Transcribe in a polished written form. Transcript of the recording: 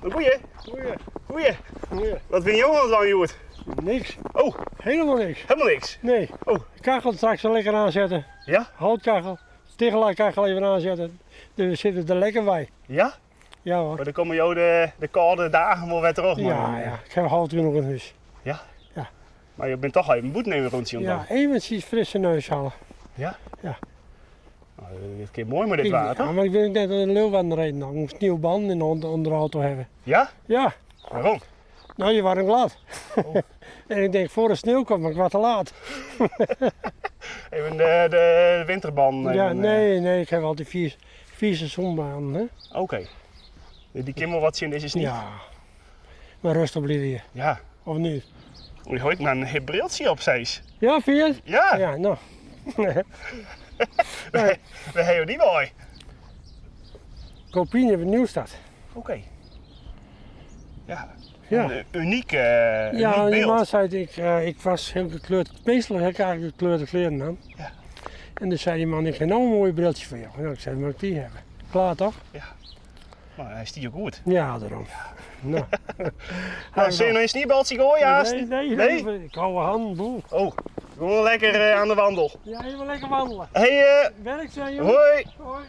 Goeie. Goeie. Wat ben je jongen zo lang, Joert? Niks. Oh, Helemaal niks. helemaal niks. Nee. Oh. De kachel straks wel lekker aanzetten. Ja? Houtkachel. Tegeluidkachel even aanzetten. Dus we zitten er lekker bij. Ja? Ja hoor. Maar dan komen jou de koude dagen wel weer terug, man. Ja, ja. Ik heb hout genoeg in huis. Ja? Ja. Maar je bent toch even een boet nemen rond je Ja, eventjes frisse neus halen. Ja? Ja. Nou, dit keer mooi met dit water. Ja, maar ik wil net naar de Leeuwarden rijden. Ik moest nieuwe banden in onder de auto hebben. Ja? Ja. Waarom? Nou, die waren glad. Oh. En ik denk, voor de sneeuw komt, maar ik was te laat. Even de winterband. Ja, even, nee, ik heb al die vier seizoenbanen. Oké. Die kimmel wat zien, deze is niet. Ja. Maar rustig blijven hier. Ja. Of niet? Je hoort maar een hip briltje op zees. Ja, vind je het? Ja. Ja, nou. We hebben die mooi. Kopien hebben Nieuwstad. Oké. Ja. Ja. Een uniek, Ja, uniek die beeld. man zei, ik was heel gekleurd. Meestal heb ik eigenlijk gekleurde kleren aan. Ja. En dus zei die man, ik heb nou een mooi briltje voor jou. Nou, ik zei, mag ik die hebben? Klaar toch? Maar hij is die ook goed. Ja, daarom. Nou. Nou, zul je nog een sneeuwbaltje gooien, Haast? Nee, ik hou een hand, boel. Oh, gewoon lekker aan de wandel. Ja, even lekker wandelen. Hey, Werk zijn, jongen. hoi. Hoi.